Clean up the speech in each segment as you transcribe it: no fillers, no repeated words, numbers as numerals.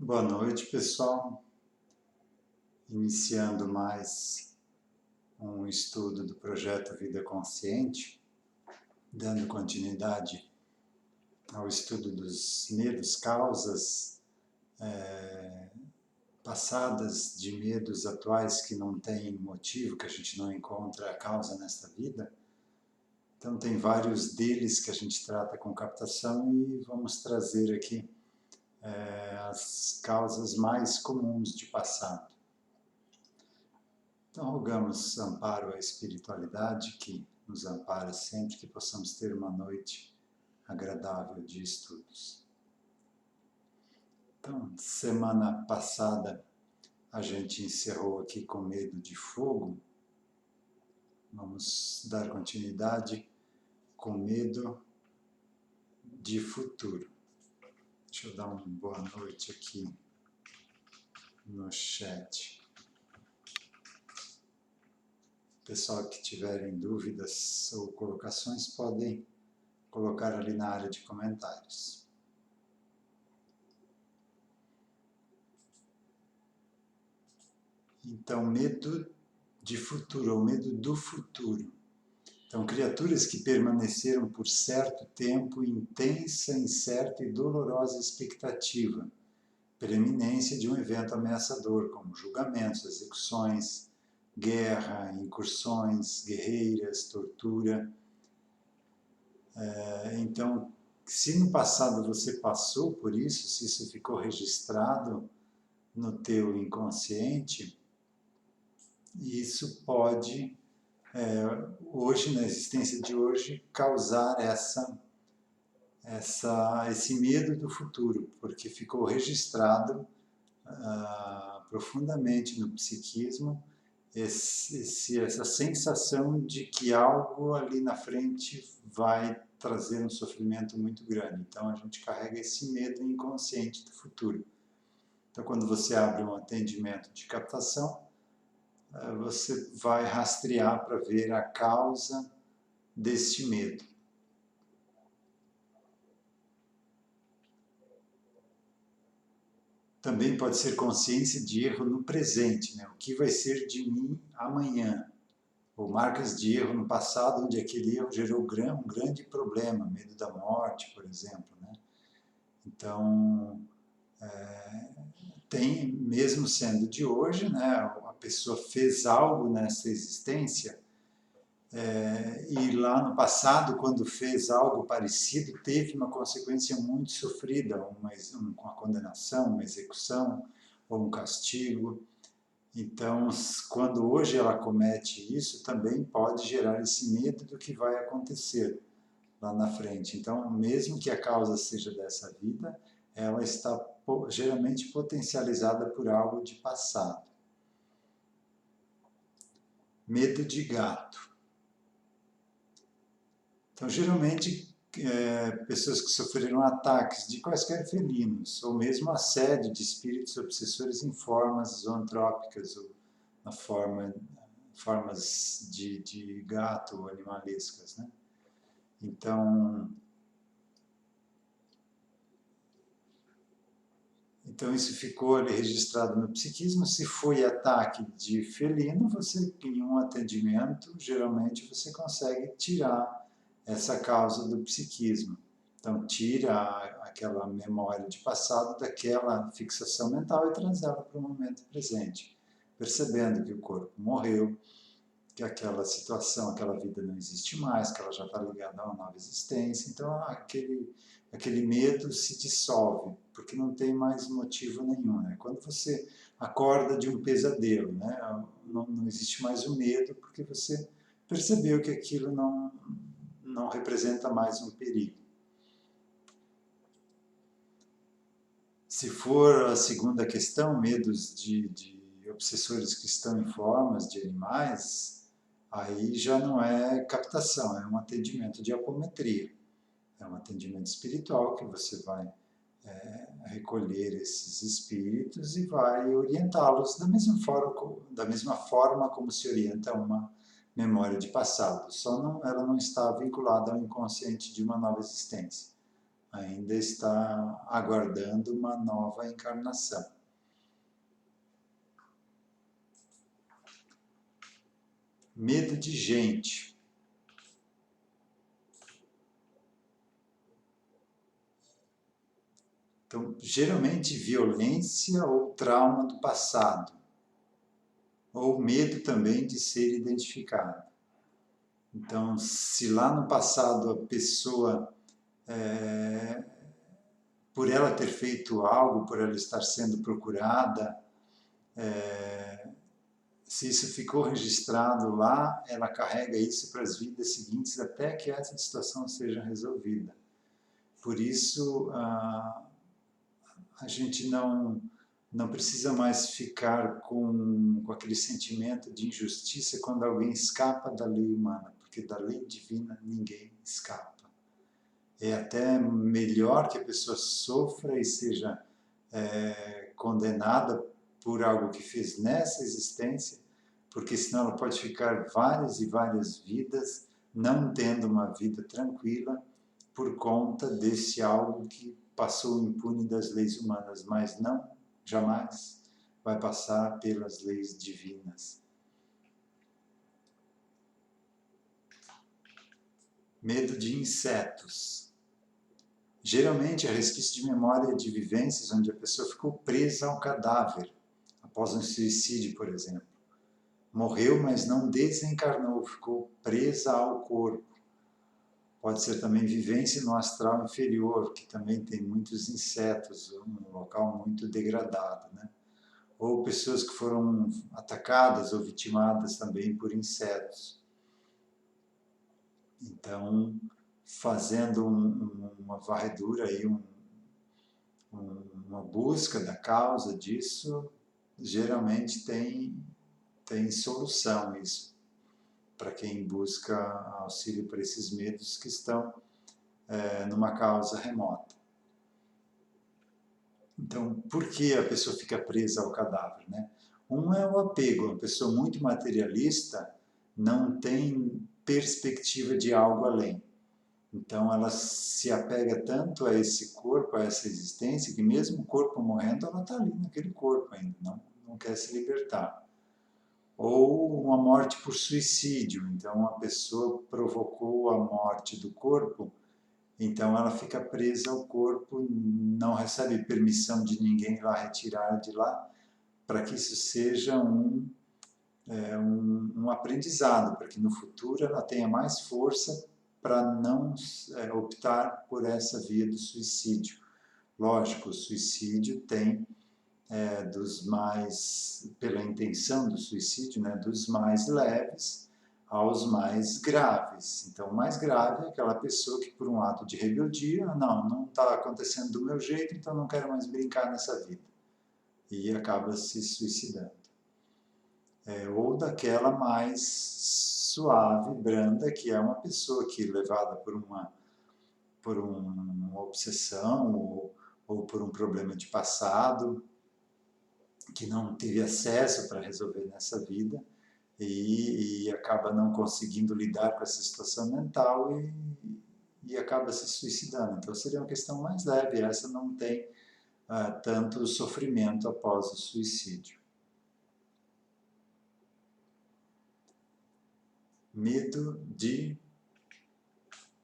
Boa noite, pessoal. Iniciando mais um estudo do projeto Vida Consciente, dando continuidade ao estudo dos medos, causas passadas de medos atuais que não têm motivo, que a gente não encontra a causa nesta vida. Então, tem vários deles que a gente trata com captação e vamos trazer aqui as causas mais comuns de passado. Então, rogamos amparo à espiritualidade que nos ampara sempre, que possamos ter uma noite agradável de estudos. Então, semana passada a gente encerrou aqui com medo de fogo. Vamos dar continuidade com medo de futuro. Deixa eu dar uma boa noite aqui no chat. Pessoal que tiverem dúvidas ou colocações podem colocar ali na área de comentários. Então, medo de futuro, ou medo do futuro. Então, criaturas que permaneceram por certo tempo em intensa, incerta e dolorosa expectativa, preeminência de um evento ameaçador, como julgamentos, execuções, guerra, incursões guerreiras, tortura. Então, se no passado você passou por isso, se isso ficou registrado no teu inconsciente, isso pode, hoje, na existência de hoje, causar esse medo do futuro, porque ficou registrado profundamente no psiquismo essa sensação de que algo ali na frente vai trazer um sofrimento muito grande. Então, a gente carrega esse medo inconsciente do futuro. Então, quando você abre um atendimento de captação, você vai rastrear para ver a causa deste medo. Também pode ser consciência de erro no presente, né? O que vai ser de mim amanhã? Ou marcas de erro no passado, onde aquele erro gerou um grande problema, medo da morte, por exemplo, né? Então, tem, mesmo sendo de hoje, né? A pessoa fez algo nessa existência, e lá no passado, quando fez algo parecido, teve uma consequência muito sofrida, uma condenação, uma execução ou um castigo. Então, quando hoje ela comete isso, também pode gerar esse medo do que vai acontecer lá na frente. Então, mesmo que a causa seja dessa vida, ela está geralmente potencializada por algo de passado. Medo de gato. Então, geralmente, pessoas que sofreram ataques de quaisquer felinos, ou mesmo assédio de espíritos obsessores em formas zoantrópicas, ou na formas de gato ou animalescas, né? Então, isso ficou ali registrado no psiquismo. Se foi ataque de felino, você, em um atendimento, geralmente você consegue tirar essa causa do psiquismo. Então, tira aquela memória de passado daquela fixação mental e traz ela para o momento presente, percebendo que o corpo morreu, que aquela situação, aquela vida não existe mais, que ela já está ligada a uma nova existência. Então, aquele medo se dissolve, porque não tem mais motivo nenhum, né? Quando você acorda de um pesadelo, né? Não existe mais o medo, porque você percebeu que aquilo não representa mais um perigo. Se for a segunda questão, medos de obsessores que estão em formas de animais, aí já não é captação, é um atendimento de apometria. É um atendimento espiritual que você vai recolher esses espíritos e vai orientá-los da mesma forma como se orienta uma memória de passado. Só ela não está vinculada ao inconsciente de uma nova existência. ainda está aguardando uma nova encarnação. Medo de gente. Então, geralmente violência ou trauma do passado, ou medo também de ser identificado. Então, se lá no passado a pessoa, por ela ter feito algo, por ela estar sendo procurada, se isso ficou registrado lá, ela carrega isso para as vidas seguintes até que essa situação seja resolvida. Por isso, a gente não precisa mais ficar com aquele sentimento de injustiça quando alguém escapa da lei humana, porque da lei divina ninguém escapa. É até melhor que a pessoa sofra e seja condenada por algo que fez nessa existência, porque senão ela pode ficar várias e várias vidas não tendo uma vida tranquila por conta desse algo que passou impune das leis humanas, mas não, jamais vai passar pelas leis divinas. Medo de insetos. Geralmente é resquício de memória de vivências onde a pessoa ficou presa ao cadáver, após um suicídio, por exemplo. Morreu, mas não desencarnou, ficou presa ao corpo. Pode ser também vivência no astral inferior, que também tem muitos insetos, um local muito degradado, né? Ou pessoas que foram atacadas ou vitimadas também por insetos. Então, fazendo uma varredura aí, uma busca da causa disso, geralmente tem solução isso, para quem busca auxílio para esses medos que estão numa causa remota. Então, por que a pessoa fica presa ao cadáver, né? Um é o apego, uma pessoa muito materialista não tem perspectiva de algo além. Então, ela se apega tanto a esse corpo, a essa existência, que mesmo o corpo morrendo, ela está ali naquele corpo ainda, não quer se libertar. Ou uma morte por suicídio, então a pessoa provocou a morte do corpo, então ela fica presa ao corpo, não recebe permissão de ninguém ir lá retirar de lá, para que isso seja um aprendizado, para que no futuro ela tenha mais força para não optar por essa via do suicídio. Lógico, o suicídio tem pela intenção do suicídio, né, dos mais leves aos mais graves. Então, o mais grave é aquela pessoa que, por um ato de rebeldia, não está acontecendo do meu jeito, então não quero mais brincar nessa vida. E acaba se suicidando. Ou daquela mais suave, branda, que é uma pessoa que, levada por uma obsessão ou por um problema de passado, que não teve acesso para resolver nessa vida e acaba não conseguindo lidar com essa situação mental e acaba se suicidando. Então seria uma questão mais leve, essa não tem tanto sofrimento após o suicídio. Medo de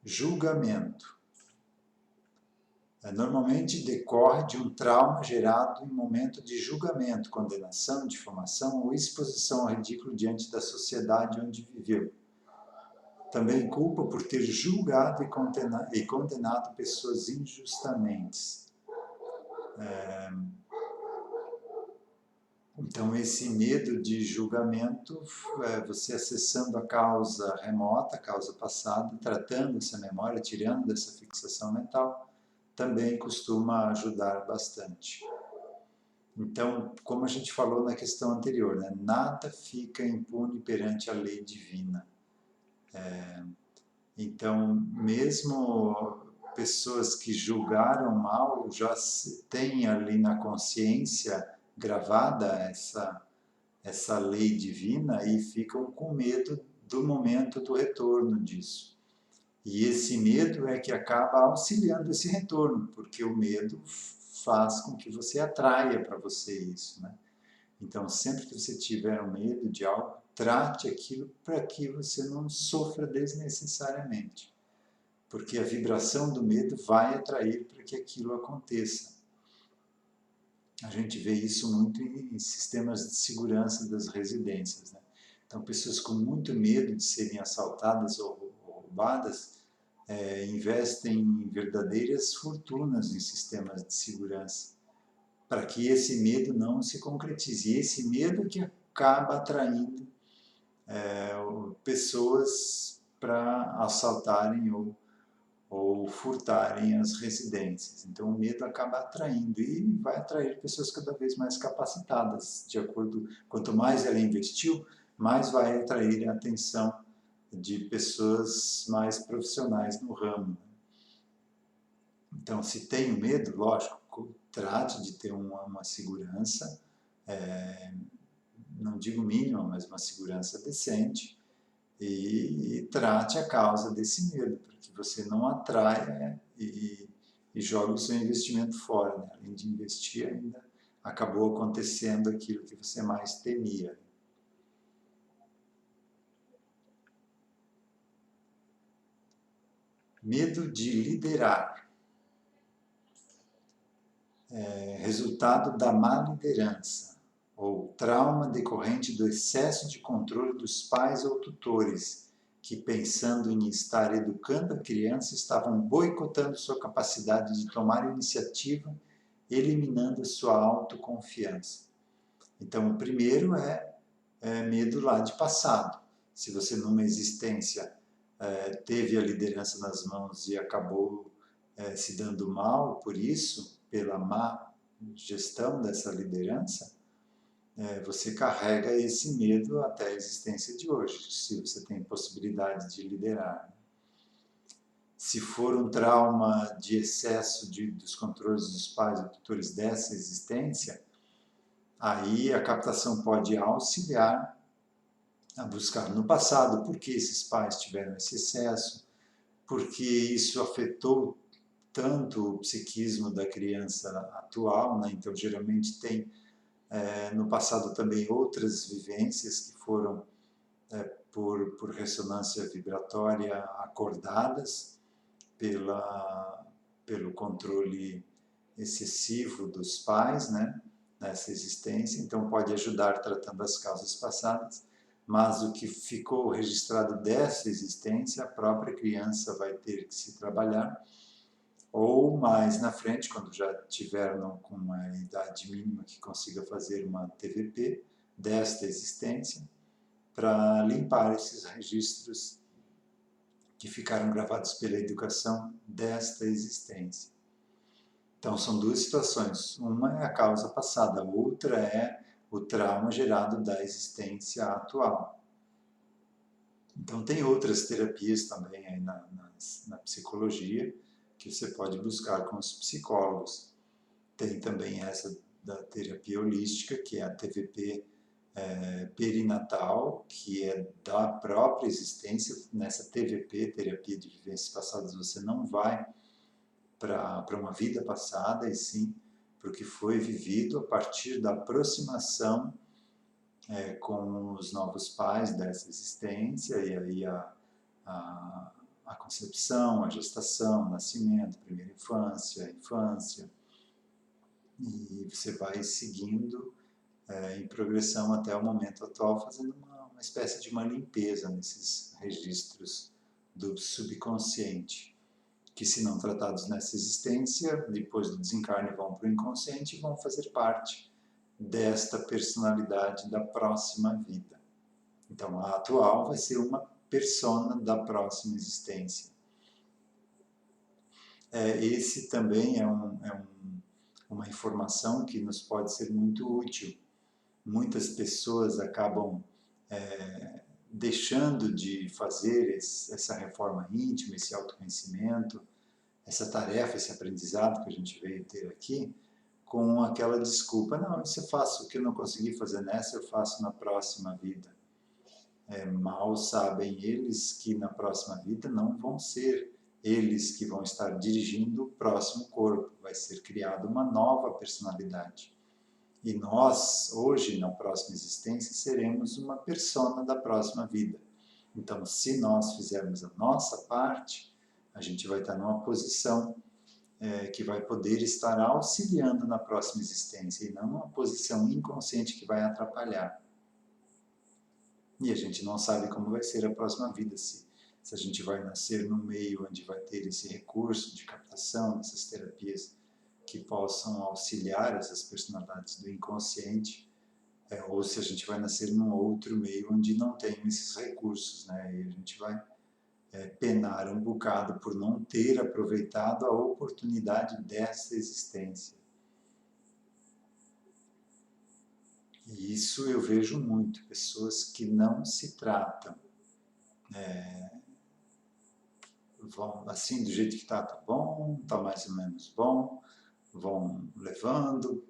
julgamento. Normalmente decorre de um trauma gerado em momento de julgamento, condenação, difamação ou exposição ao ridículo diante da sociedade onde viveu. Também culpa por ter julgado e condenado pessoas injustamente. Então, esse medo de julgamento, você acessando a causa remota, a causa passada, tratando essa memória, tirando dessa fixação mental, também costuma ajudar bastante. Então, como a gente falou na questão anterior, né, nada fica impune perante a lei divina. Então, mesmo pessoas que julgaram mal já têm ali na consciência gravada essa lei divina e ficam com medo do momento do retorno disso. E esse medo é que acaba auxiliando esse retorno, porque o medo faz com que você atraia para você isso, né? Então, sempre que você tiver um medo de algo, trate aquilo para que você não sofra desnecessariamente. Porque a vibração do medo vai atrair para que aquilo aconteça. A gente vê isso muito em sistemas de segurança das residências, né? Então, pessoas com muito medo de serem assaltadas ou roubadas investem em verdadeiras fortunas em sistemas de segurança, para que esse medo não se concretize. E esse medo que acaba atraindo pessoas para assaltarem ou furtarem as residências. Então o medo acaba atraindo e vai atrair pessoas cada vez mais capacitadas, de acordo, quanto mais ela investiu, mais vai atrair a atenção de pessoas mais profissionais no ramo. Então, se tem medo, lógico, trate de ter uma segurança, não digo mínima, mas uma segurança decente, e trate a causa desse medo, para que você não atraia e jogue o seu investimento fora, né? Além de investir, ainda acabou acontecendo aquilo que você mais temia. Medo de liderar. Resultado da má liderança, ou trauma decorrente do excesso de controle dos pais ou tutores, que, pensando em estar educando a criança, estavam boicotando sua capacidade de tomar iniciativa, eliminando sua autoconfiança. Então, o primeiro é medo lá de passado. Se você, numa existência, teve a liderança nas mãos e acabou se dando mal por isso, pela má gestão dessa liderança, você carrega esse medo até a existência de hoje, se você tem possibilidade de liderar. Se for um trauma de excesso dos controles dos pais e tutores dessa existência, aí a captação pode auxiliar a buscar no passado por que esses pais tiveram esse excesso, porque isso afetou tanto o psiquismo da criança atual, né? Então geralmente tem no passado também outras vivências que foram por ressonância vibratória acordadas pelo controle excessivo dos pais, né, nessa existência. Então pode ajudar tratando as causas passadas, mas o que ficou registrado dessa existência, a própria criança vai ter que se trabalhar, ou mais na frente, quando já tiver com uma idade mínima que consiga fazer uma TVP desta existência, para limpar esses registros que ficaram gravados pela educação desta existência. Então, são duas situações. Uma é a causa passada, a outra é o trauma gerado da existência atual. Então, tem outras terapias também aí na psicologia que você pode buscar com os psicólogos. Tem também essa da terapia holística, que é a TVP perinatal, que é da própria existência. Nessa TVP, terapia de vivências passadas, você não vai para uma vida passada, e sim para o que foi vivido a partir da aproximação com os novos pais dessa existência, e aí a concepção, a gestação, o nascimento, primeira infância, a infância, e você vai seguindo em progressão até o momento atual, fazendo uma espécie de uma limpeza nesses registros do subconsciente, que, se não tratados nessa existência, depois do desencarne vão para o inconsciente e vão fazer parte desta personalidade da próxima vida. Então, a atual vai ser uma persona da próxima existência. Esse também é uma informação que nos pode ser muito útil. Muitas pessoas acabam deixando de fazer essa reforma íntima, esse autoconhecimento, essa tarefa, esse aprendizado que a gente veio ter aqui, com aquela desculpa: não, isso eu faço, o que eu não consegui fazer nessa, eu faço na próxima vida. Mal sabem eles que na próxima vida não vão ser eles que vão estar dirigindo o próximo corpo, vai ser criada uma nova personalidade. E nós, hoje, na próxima existência, seremos uma persona da próxima vida. Então, se nós fizermos a nossa parte, a gente vai estar numa posição que vai poder estar auxiliando na próxima existência, e não uma posição inconsciente que vai atrapalhar. E a gente não sabe como vai ser a próxima vida, se a gente vai nascer num meio onde vai ter esse recurso de captação, essas terapias que possam auxiliar essas personalidades do inconsciente, ou se a gente vai nascer num outro meio onde não tem esses recursos, né? E a gente vai penar um bocado por não ter aproveitado a oportunidade dessa existência. E isso eu vejo muito, pessoas que não se tratam, vão assim, do jeito que tá bom, tá mais ou menos bom, vão levando,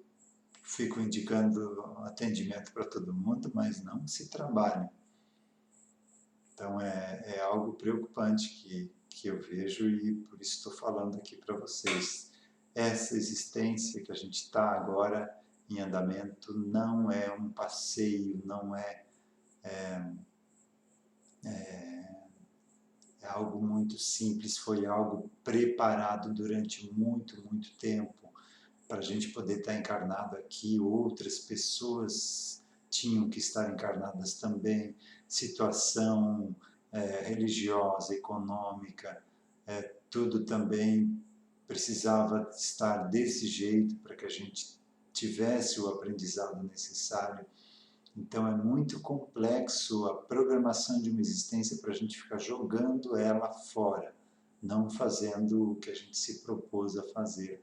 ficam indicando atendimento para todo mundo, mas não se trabalham. Então é algo preocupante que eu vejo, e por isso estou falando aqui para vocês. Essa existência que a gente está agora em andamento não é um passeio, não é algo muito simples, foi algo preparado durante muito, muito tempo para a gente poder estar encarnado aqui. Outras pessoas tinham que estar encarnadas também, situação religiosa, econômica, tudo também precisava estar desse jeito para que a gente tivesse o aprendizado necessário. Então é muito complexo a programação de uma existência para a gente ficar jogando ela fora, não fazendo o que a gente se propôs a fazer.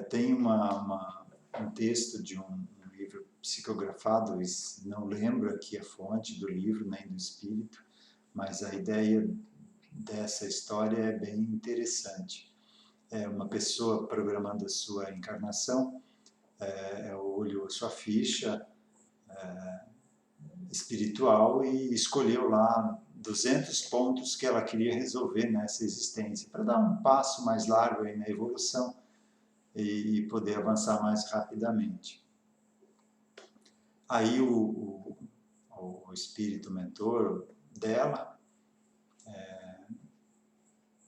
Tem um texto de um livro psicografado, não lembro aqui a fonte do livro nem do espírito, mas a ideia dessa história é bem interessante. Uma pessoa programando a sua encarnação, olhou a sua ficha espiritual e escolheu lá 200 pontos que ela queria resolver nessa existência, para dar um passo mais largo aí na evolução e poder avançar mais rapidamente. Aí o espírito mentor dela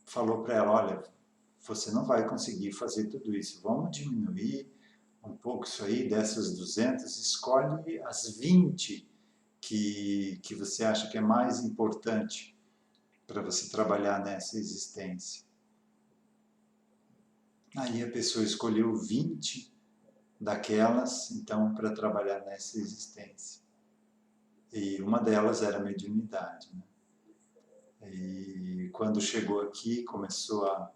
falou para ela, olha, você não vai conseguir fazer tudo isso, vamos diminuir um pouco isso aí, dessas 200, escolhe as 20 que você acha que é mais importante para você trabalhar nessa existência. Aí a pessoa escolheu 20 daquelas, então, para trabalhar nessa existência. E uma delas era a mediunidade, né? E quando chegou aqui, começou a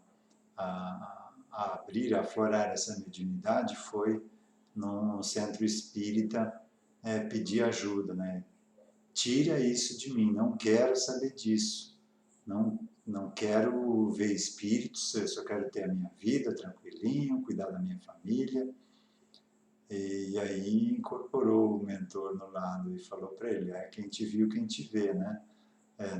abrir, a aflorar essa mediunidade, foi num centro espírita pedir ajuda, né? Tira isso de mim, não quero saber disso, não quero ver espíritos, eu só quero ter a minha vida tranquilinho, cuidar da minha família. E aí incorporou o mentor no lado e falou para ele, quem te viu, quem te vê, né?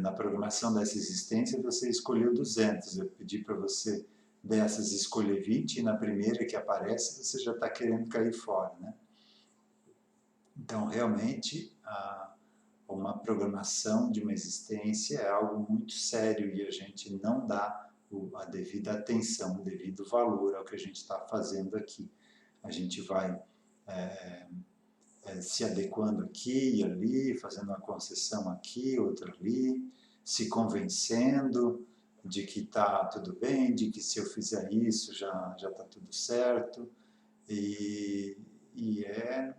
Na programação dessa existência você escolheu 200, eu pedi para você dessas escolher 20 e na primeira que aparece você já está querendo cair fora, né? Então realmente uma programação de uma existência é algo muito sério e a gente não dá a devida atenção, o devido valor ao que a gente está fazendo aqui. A gente vai se adequando aqui e ali, fazendo uma concessão aqui, outra ali, se convencendo de que está tudo bem, de que se eu fizer isso já está tudo certo. E é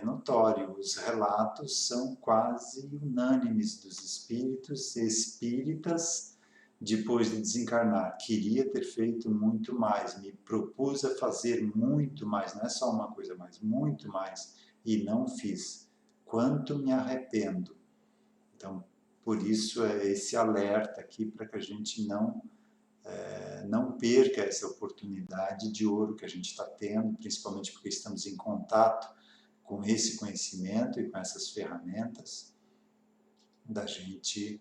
notório, os relatos são quase unânimes dos espíritos espíritas depois de desencarnar. Queria ter feito muito mais, me propus a fazer muito mais, não é só uma coisa mais, muito mais, e não fiz. Quanto me arrependo. Então, por isso é esse alerta aqui para que a gente não não perca essa oportunidade de ouro que a gente está tendo, principalmente porque estamos em contato com esse conhecimento e com essas ferramentas, da gente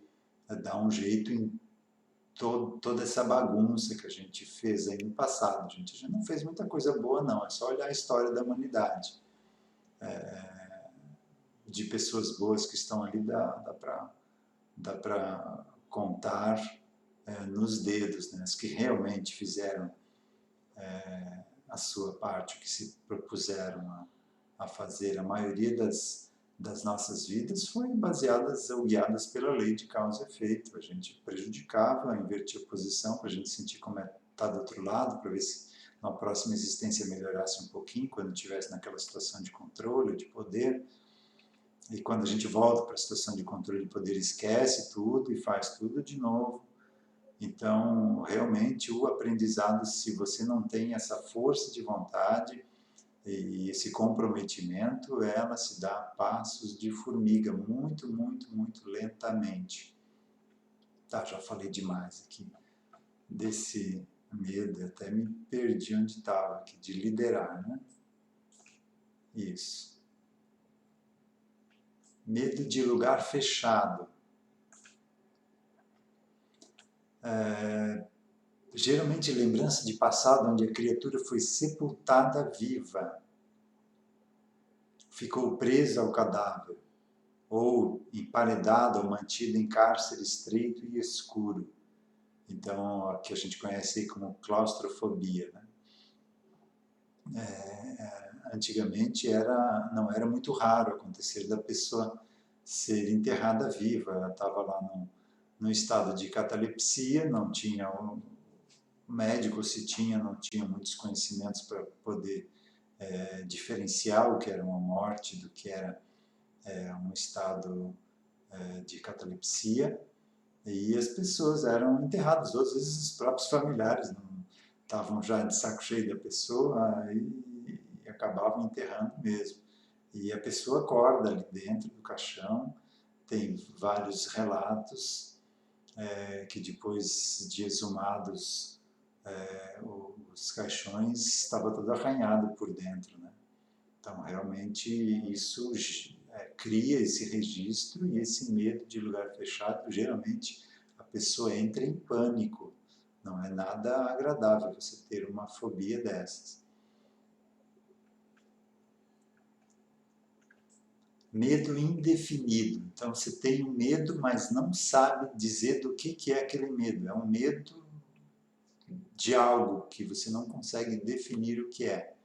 dar um jeito em toda essa bagunça que a gente fez aí no passado. A gente já não fez muita coisa boa, não. É só olhar a história da humanidade. De pessoas boas que estão ali, dá para contar nos dedos, né? As que realmente fizeram a sua parte, o que se propuseram a fazer. A maioria das nossas vidas foi baseadas ou guiadas pela lei de causa e efeito. A gente prejudicava, invertia a posição para a gente sentir como é estar do outro lado, para ver se na próxima existência melhorasse um pouquinho, quando estivesse naquela situação de controle, de poder. E quando a gente volta para a situação de controle de poder, esquece tudo e faz tudo de novo. Então, realmente, o aprendizado, se você não tem essa força de vontade e esse comprometimento, ela se dá a passos de formiga, muito, muito, muito lentamente. Tá, já falei demais aqui desse medo, até me perdi onde estava aqui, de liderar, né? Isso. Medo de lugar fechado. Geralmente lembrança de passado onde a criatura foi sepultada viva, ficou presa ao cadáver, ou emparedada ou mantida em cárcere estreito e escuro. Então, a que a gente conhece aí como claustrofobia, né? Antigamente não era muito raro acontecer da pessoa ser enterrada viva. Ela estava lá no estado de catalepsia, não tinha médico, se tinha, não tinha muitos conhecimentos para poder diferenciar o que era uma morte do que era um estado de catalepsia, e as pessoas eram enterradas. Às vezes os próprios familiares não estavam já de saco cheio da pessoa e acabavam enterrando mesmo. E a pessoa acorda ali dentro do caixão, tem vários relatos que depois de exumados os caixões estava todo arranhado por dentro, né? Então realmente isso cria esse registro e esse medo de lugar fechado. Geralmente a pessoa entra em pânico. Não é nada agradável você ter uma fobia dessas. Medo indefinido. Então você tem um medo, mas não sabe dizer do que é aquele medo. É um medo de algo que você não consegue definir o que é.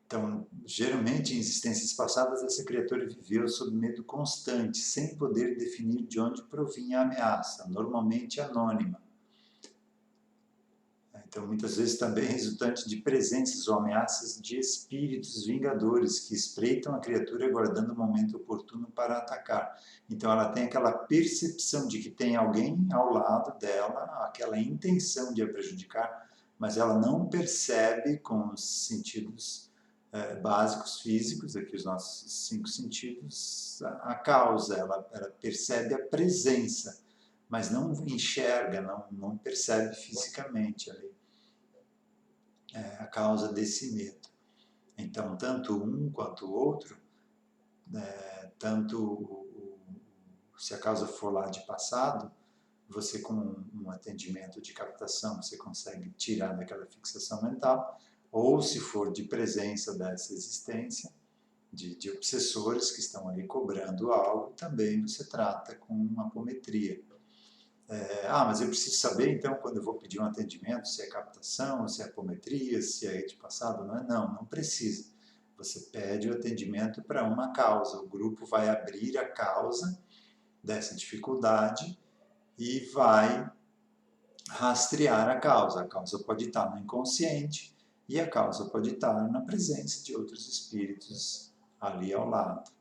Então, geralmente, em existências passadas, essa criatura viveu sob medo constante, sem poder definir de onde provinha a ameaça, normalmente anônima. Então, muitas vezes também resultante de presenças ou ameaças de espíritos vingadores que espreitam a criatura aguardando o momento oportuno para atacar. Então, ela tem aquela percepção de que tem alguém ao lado dela, aquela intenção de a prejudicar, mas ela não percebe com os sentidos básicos físicos, aqui os nossos 5 sentidos, a causa. Ela percebe a presença, mas não enxerga, não percebe fisicamente ali a causa desse medo. Então, tanto um quanto o outro, se a causa for lá de passado, você com um atendimento de captação, você consegue tirar daquela fixação mental, ou se for de presença dessa existência, de obsessores que estão ali cobrando algo, também você trata com uma apometria. Mas eu preciso saber, então, quando eu vou pedir um atendimento, se é captação, se é apometria, se é de passado, não é? Não precisa. Você pede o atendimento para uma causa. O grupo vai abrir a causa dessa dificuldade e vai rastrear a causa. A causa pode estar no inconsciente e a causa pode estar na presença de outros espíritos ali ao lado.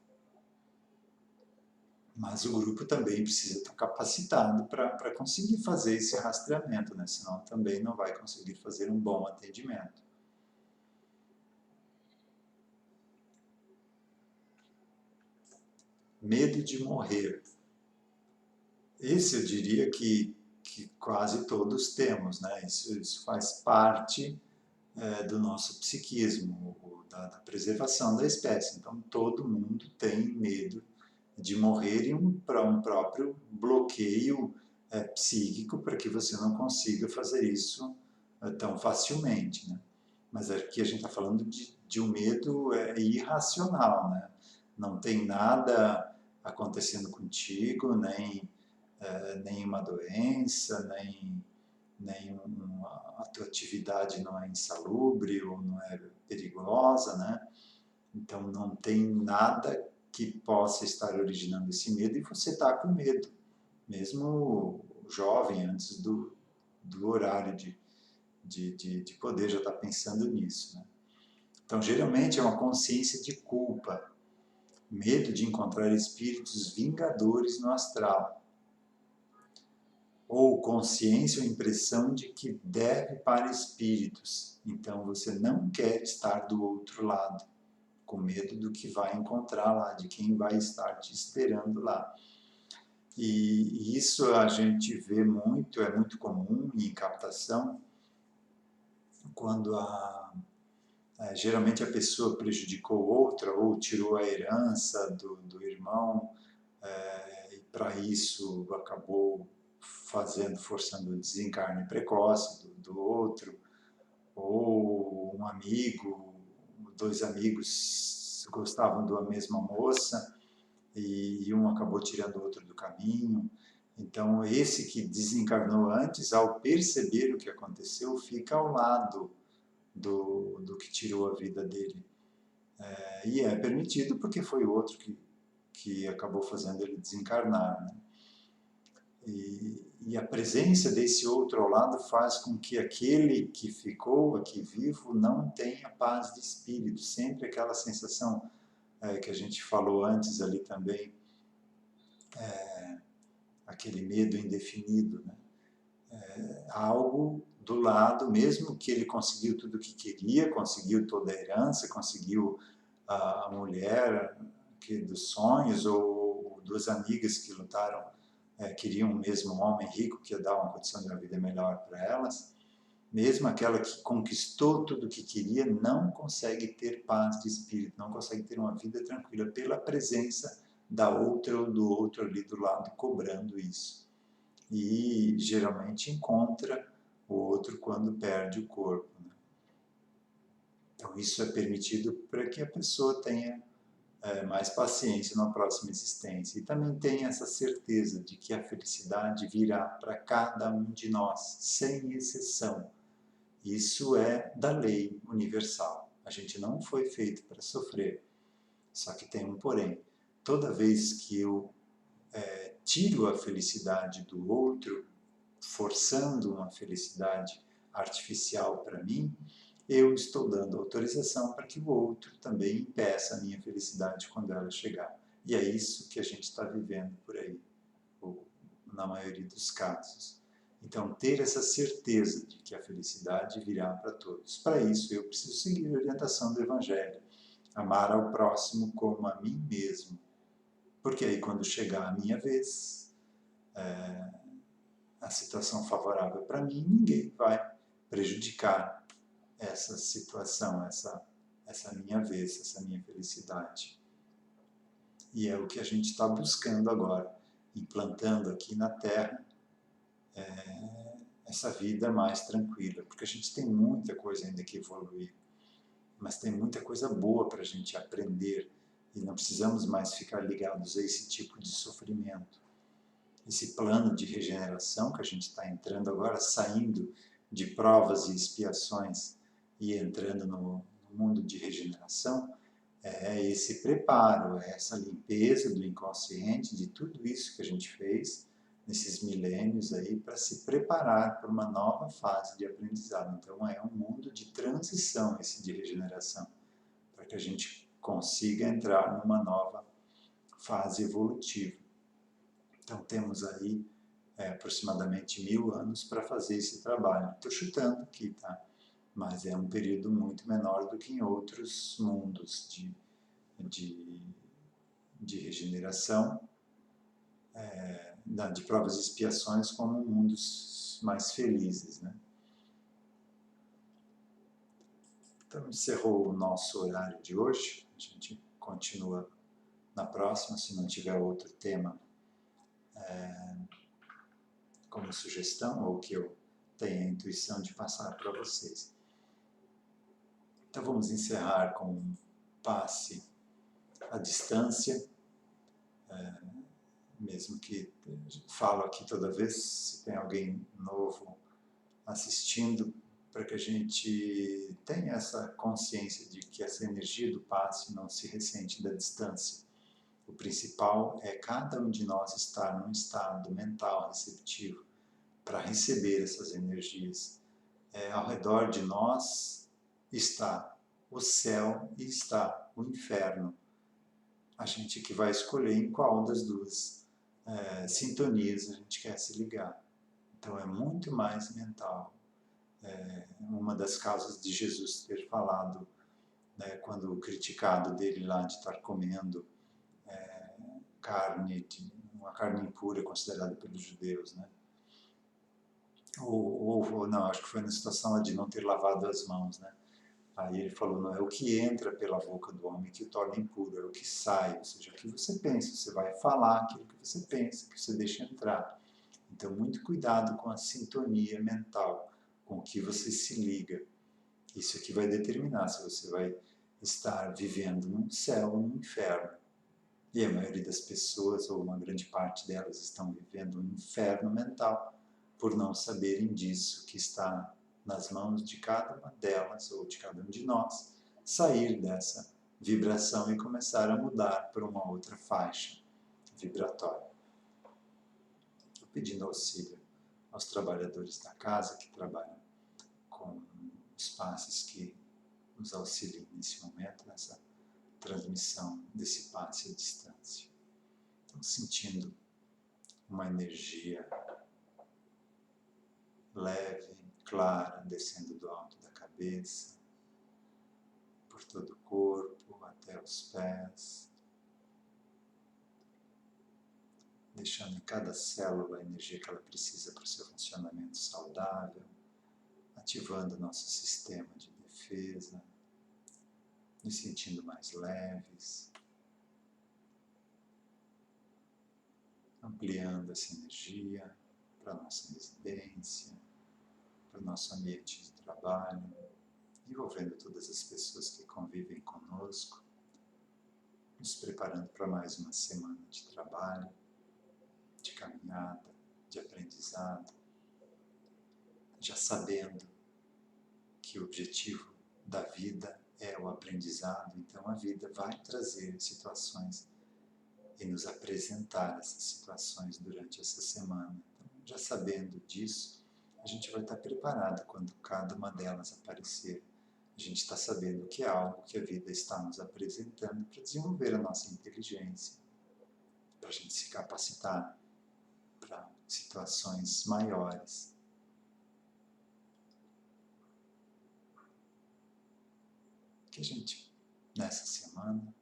Mas o grupo também precisa estar capacitado para conseguir fazer esse rastreamento, né? Senão também não vai conseguir fazer um bom atendimento. Medo de morrer. Esse eu diria que quase todos temos, né? Isso faz parte do nosso psiquismo, da preservação da espécie. Então, todo mundo tem medo de morrer e para um próprio bloqueio psíquico para que você não consiga fazer isso tão facilmente, né? Mas aqui a gente está falando de um medo irracional, né? Não tem nada acontecendo contigo, nem nenhuma doença, a tua atividade não é insalubre ou não é perigosa, né? Então não tem nada que possa estar originando esse medo e você está com medo, mesmo jovem, antes do horário de poder já estar pensando nisso, né? Então geralmente é uma consciência de culpa, medo de encontrar espíritos vingadores no astral, ou consciência ou impressão de que deve para espíritos. Então você não quer estar do outro lado, com medo do que vai encontrar lá, de quem vai estar te esperando lá. E isso a gente vê muito, é muito comum em captação, quando geralmente a pessoa prejudicou outra ou tirou a herança do irmão, e para isso acabou forçando o desencarne precoce do outro, ou um amigo, dois amigos gostavam da mesma moça e um acabou tirando o outro do caminho. Então, esse que desencarnou antes, ao perceber o que aconteceu, fica ao lado do que tirou a vida dele. E é permitido porque foi o outro que acabou fazendo ele desencarnar, né? E a presença desse outro ao lado faz com que aquele que ficou aqui vivo não tenha paz de espírito. Sempre aquela sensação que a gente falou antes ali também, aquele medo indefinido, né? Algo do lado, mesmo que ele conseguiu tudo o que queria, conseguiu toda a herança, conseguiu a mulher dos sonhos, ou duas amigas que lutaram, queriam o mesmo homem rico que ia dar uma condição de uma vida melhor para elas, mesmo aquela que conquistou tudo o que queria, não consegue ter paz de espírito, não consegue ter uma vida tranquila pela presença da outra ou do outro ali do lado cobrando isso. E geralmente encontra o outro quando perde o corpo, né? Então isso é permitido para que a pessoa tenha mais paciência na próxima existência. E também tenha essa certeza de que a felicidade virá para cada um de nós, sem exceção. Isso é da lei universal. A gente não foi feito para sofrer. Só que tem um porém. Toda vez que eu tiro a felicidade do outro, forçando uma felicidade artificial para mim, eu estou dando autorização para que o outro também impeça a minha felicidade quando ela chegar. E é isso que a gente está vivendo por aí, na maioria dos casos. Então, ter essa certeza de que a felicidade virá para todos. Para isso, eu preciso seguir a orientação do Evangelho. Amar ao próximo como a mim mesmo. Porque aí, quando chegar a minha vez, a situação favorável para mim, ninguém vai prejudicar essa situação, essa minha vez, essa minha felicidade. E é o que a gente está buscando agora, implantando aqui na Terra essa vida mais tranquila, porque a gente tem muita coisa ainda que evoluir, mas tem muita coisa boa para a gente aprender e não precisamos mais ficar ligados a esse tipo de sofrimento. Esse plano de regeneração que a gente está entrando agora, saindo de provas e expiações e entrando no mundo de regeneração, é esse preparo, é essa limpeza do inconsciente, de tudo isso que a gente fez nesses milênios aí, para se preparar para uma nova fase de aprendizado. Então é um mundo de transição esse de regeneração, para que a gente consiga entrar numa nova fase evolutiva. Então temos aí aproximadamente 1000 anos para fazer esse trabalho. Estou chutando aqui, tá? Mas é um período muito menor do que em outros mundos de regeneração. de provas e expiações como mundos mais felizes, né? Então, encerrou o nosso horário de hoje. A gente continua na próxima, se não tiver outro tema como sugestão ou que eu tenha a intuição de passar para vocês. Então, vamos encerrar com um passe à distância, mesmo que falo aqui toda vez, se tem alguém novo assistindo, para que a gente tenha essa consciência de que essa energia do passe não se ressente da distância. O principal é cada um de nós estar num estado mental receptivo para receber essas energias. Ao redor de nós está o céu e está o inferno. A gente que vai escolher em qual das duas sintonias a gente quer se ligar. Então é muito mais mental. Uma das causas de Jesus ter falado, né, quando criticado dele lá de estar comendo uma carne impura considerada pelos judeus, né? Ou não, acho que foi na situação de não ter lavado as mãos, né? Aí ele falou, não é o que entra pela boca do homem que o torna impuro, é o que sai, ou seja, o que você pensa, você vai falar aquilo que você pensa, que você deixa entrar. Então, muito cuidado com a sintonia mental, com o que você se liga. Isso aqui vai determinar se você vai estar vivendo num céu ou num inferno. E a maioria das pessoas, ou uma grande parte delas, estão vivendo um inferno mental por não saberem disso, que está nas mãos de cada uma delas, ou de cada um de nós, sair dessa vibração e começar a mudar para uma outra faixa vibratória. Estou pedindo auxílio aos trabalhadores da casa que trabalham com os passes que nos auxiliam nesse momento, nessa transmissão desse passe à distância. Estamos sentindo uma energia leve, clara, descendo do alto da cabeça, por todo o corpo, até os pés, deixando em cada célula a energia que ela precisa para o seu funcionamento saudável, ativando o nosso sistema de defesa, nos sentindo mais leves, ampliando essa energia para a nossa residência, para o nosso ambiente de trabalho, envolvendo todas as pessoas que convivem conosco, nos preparando para mais uma semana de trabalho, de caminhada, de aprendizado, já sabendo que o objetivo da vida é o aprendizado, então a vida vai trazer situações e nos apresentar essas situações durante essa semana. Então, já sabendo disso, a gente vai estar preparado quando cada uma delas aparecer. A gente está sabendo que é algo que a vida está nos apresentando para desenvolver a nossa inteligência, para a gente se capacitar para situações maiores. Que a gente, nessa semana,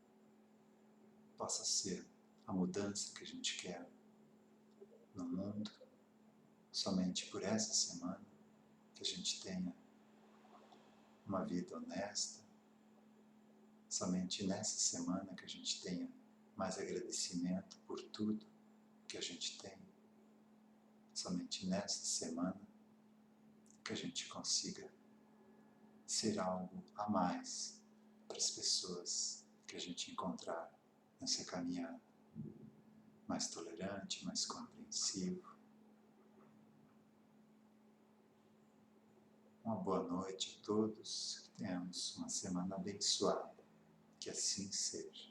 possa ser a mudança que a gente quer no mundo, somente por essa semana, que a gente tenha uma vida honesta, somente nessa semana que a gente tenha mais agradecimento por tudo que a gente tem, somente nessa semana que a gente consiga ser algo a mais para as pessoas que a gente encontrar nessa caminhada, mais tolerante, mais compreensivo. Uma boa noite a todos, que tenhamos uma semana abençoada, que assim seja.